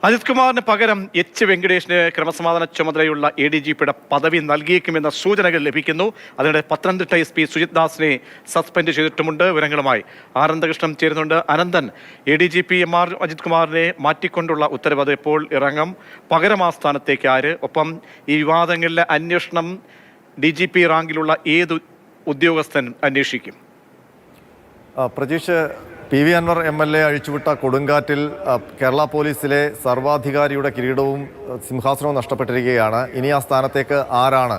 അജിത് കുമാറിന് പകരം എച്ച് വെങ്കടേഷിന് ക്രമസമാധാന ചുമതലയുള്ള ADGPയുടെ പദവി നൽകിയേക്കുമെന്ന സൂചനകൾ ലഭിക്കുന്നു. അതിനിടെ പത്തനംതിട്ട SP സുജിത് ദാസിനെ സസ്പെൻഡ് ചെയ്തിട്ടുമുണ്ട്. വിവരങ്ങളുമായി ആനന്ദകൃഷ്ണൻ ചേരുന്നുണ്ട്. അനന്തൻ, ADGP MR അജിത് കുമാറിനെ മാറ്റിക്കൊണ്ടുള്ള ഉത്തരവ് അത് എപ്പോൾ ഇറങ്ങും? പകരം ആ സ്ഥാനത്തേക്ക് ആര്? ഒപ്പം ഈ വിവാദങ്ങളിലെ അന്വേഷണം DGP റാങ്കിലുള്ള ഏത് ഉദ്യോഗസ്ഥൻ അന്വേഷിക്കും? പ്രജീഷ്, PV അൻവർ MLA അഴിച്ചുവിട്ട കൊടുങ്കാറ്റിൽ കേരള പോലീസിലെ സർവാധികാരിയുടെ കിരീടവും സിംഹാസനവും നഷ്ടപ്പെട്ടിരിക്കുകയാണ്. ഇനി ആ സ്ഥാനത്തേക്ക് ആരാണ്,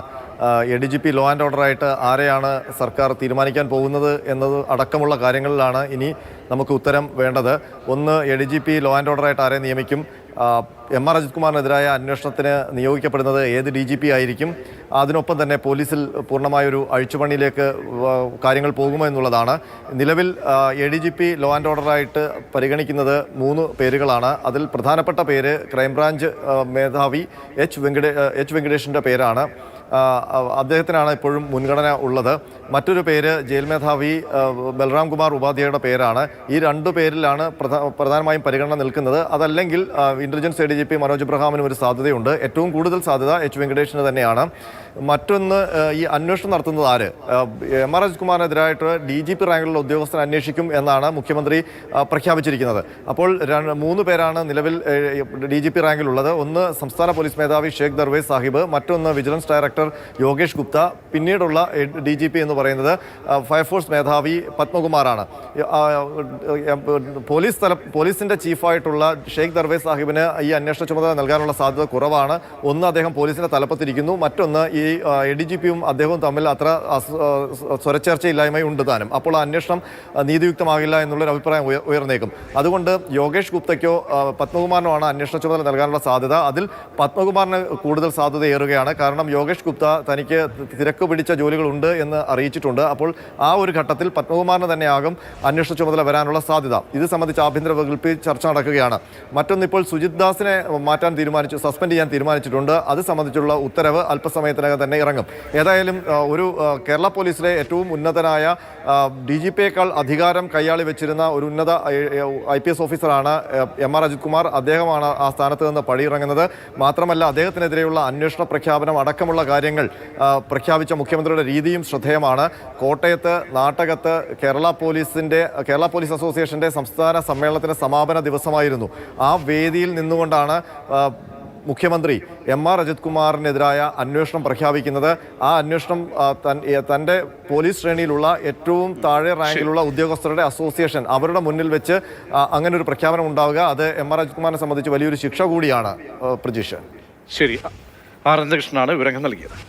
ADGP ലോ ആൻഡ് ഓർഡറായിട്ട് ആരെയാണ് സർക്കാർ തീരുമാനിക്കാൻ പോകുന്നത് എന്നത് അടക്കമുള്ള കാര്യങ്ങളിലാണ് ഇനി നമുക്ക് ഉത്തരം വേണ്ടത്. ഒന്ന്, ADGP ലോ ആൻഡ് ഓർഡറായിട്ട് ആരെ നിയമിക്കും? MR അജിത് കുമാറിനെതിരായ അന്വേഷണത്തിന് നിയോഗിക്കപ്പെടുന്നത് ഏത് DGP ആയിരിക്കും? അതിനൊപ്പം തന്നെ പോലീസിൽ പൂർണ്ണമായൊരു അഴിച്ചുപണിയിലേക്ക് കാര്യങ്ങൾ പോകുമോ എന്നുള്ളതാണ്. നിലവിൽ ADGP ലോ ആൻഡ് ഓർഡറായിട്ട് പരിഗണിക്കുന്നത് 3 പേരുകളാണ്. അതിൽ പ്രധാനപ്പെട്ട പേര് ക്രൈംബ്രാഞ്ച് മേധാവി എച്ച് വെങ്കടേഷിൻ്റെ പേരാണ്. അദ്ദേഹത്തിനാണ് ഇപ്പോഴും മുൻഗണന ഉള്ളത്. മറ്റൊരു പേര് ജയിൽ മേധാവി ബൽറാം കുമാർ ഉപാധ്യായയുടെ പേരാണ്. ഈ 2 പേരിലാണ് പ്രധാനമായും പരിഗണന നിൽക്കുന്നത്. അതല്ലെങ്കിൽ ഇന്റലിജൻസ് ADGP മനോജ് എബ്രഹാമിനും ഒരു സാധ്യതയുണ്ട്. ഏറ്റവും കൂടുതൽ സാധ്യത എച്ച് വെങ്കടേഷിന് തന്നെയാണ്. മറ്റൊന്ന്, ഈ അന്വേഷണം നടത്തുന്നത് ആര്? MR അജിത് കുമാറിനെതിരായിട്ട് DGP റാങ്കിലുള്ള ഉദ്യോഗസ്ഥൻ അന്വേഷിക്കും എന്നാണ് മുഖ്യമന്ത്രി പ്രഖ്യാപിച്ചിരിക്കുന്നത്. അപ്പോൾ 3 പേരാണ് നിലവിൽ DGP റാങ്കിലുള്ളത്. ഒന്ന് സംസ്ഥാന പോലീസ് മേധാവി ഷേഖ് ദർവേസ് സാഹിബ്, മറ്റൊന്ന് വിജിലൻസ് ഡയറക്ടർ യോഗേഷ് ഗുപ്ത, പിന്നീടുള്ള DGP എന്ന് പറയുന്നത് ഫയർഫോഴ്സ് മേധാവി പത്മകുമാറാണ്. പോലീസിന്റെ ചീഫായിട്ടുള്ള ഷേഖ് ദർവേസ് സാഹിബിന് ഈ അന്വേഷണ ചുമതല നൽകാനുള്ള സാധ്യത കുറവാണ്. ഒന്ന്, അദ്ദേഹം പോലീസിന്റെ തലപ്പത്തിരിക്കുന്നു. മറ്റൊന്ന്, ഈ ADGPയും അദ്ദേഹവും തമ്മിൽ അത്ര സ്വരച്ചേർച്ചയില്ലായ്മ ഉണ്ട് താനും. അപ്പോൾ ആ അന്വേഷണം നീതിയുക്തമാകില്ല എന്നുള്ളൊരു അഭിപ്രായം ഉയർന്നേക്കും. അതുകൊണ്ട് യോഗേഷ് ഗുപ്തയ്ക്കോ പത്മകുമാറിനോ ആണ് അന്വേഷണ ചുമതല നൽകാനുള്ള സാധ്യത. അതിൽ പത്മകുമാറിന് കൂടുതൽ സാധ്യത ഏറുകയാണ്. കാരണം യോഗേഷ് ഗുപ്ത തനിക്ക് തിരക്ക് പിടിച്ച ജോലികളുണ്ട് എന്ന് അറിയിച്ചിട്ടുണ്ട്. അപ്പോൾ ആ ഒരു ഘട്ടത്തിൽ പത്മകുമാറിന് തന്നെയാകും അന്വേഷണ ചുമതല വരാനുള്ള സാധ്യത. ഇത് സംബന്ധിച്ച് ആഭ്യന്തര വകുപ്പിൽ ചർച്ച നടക്കുകയാണ്. മറ്റൊന്ന്, ഇപ്പോൾ സുജിത് ദാസിനെ സസ്പെൻഡ് ചെയ്യാൻ തീരുമാനിച്ചിട്ടുണ്ട്. അത് സംബന്ധിച്ചുള്ള ഉത്തരവ് അല്പസമയത്തിനകം തന്നെ ഇറങ്ങും. ഏതായാലും ഒരു കേരള പോലീസിലെ ഏറ്റവും ഉന്നതനായ DGPയേക്കാൾ അധികാരം കൈയാളി വെച്ചിരുന്ന ഒരു ഉന്നത IPS ഓഫീസറാണ് MR അജിത് കുമാർ. അദ്ദേഹമാണ് ആ സ്ഥാനത്ത് നിന്ന് പടിയിറങ്ങുന്നത്. മാത്രമല്ല, അദ്ദേഹത്തിനെതിരെയുള്ള അന്വേഷണ പ്രഖ്യാപനം അടക്കമുള്ള കാര്യങ്ങൾ പ്രഖ്യാപിച്ച മുഖ്യമന്ത്രിയുടെ രീതിയും ശ്രദ്ധേയമാണ്. കോട്ടയത്ത് നാട്ടകത്ത് കേരള പോലീസ് അസോസിയേഷന്റെ സംസ്ഥാന സമ്മേളനത്തിന് സമാപന ദിവസമായിരുന്നു. ആ വേദിയിൽ നിന്നുകൊണ്ടാണ് മുഖ്യമന്ത്രി MR അജിത് കുമാറിനെതിരായ അന്വേഷണം പ്രഖ്യാപിക്കുന്നത്. ആ അന്വേഷണം തൻ്റെ പോലീസ് ശ്രേണിയിലുള്ള ഏറ്റവും താഴെ റാങ്കിലുള്ള ഉദ്യോഗസ്ഥരുടെ അസോസിയേഷൻ അവരുടെ മുന്നിൽ വെച്ച് അങ്ങനെ ഒരു പ്രഖ്യാപനം ഉണ്ടാവുക, അത് MR അജിത് കുമാറിനെ സംബന്ധിച്ച് വലിയൊരു ശിക്ഷ കൂടിയാണ്. പ്രജീഷ്, ശരി. ആനന്ദകൃഷ്ണനാണ് വിവരങ്ങൾ നൽകിയത്.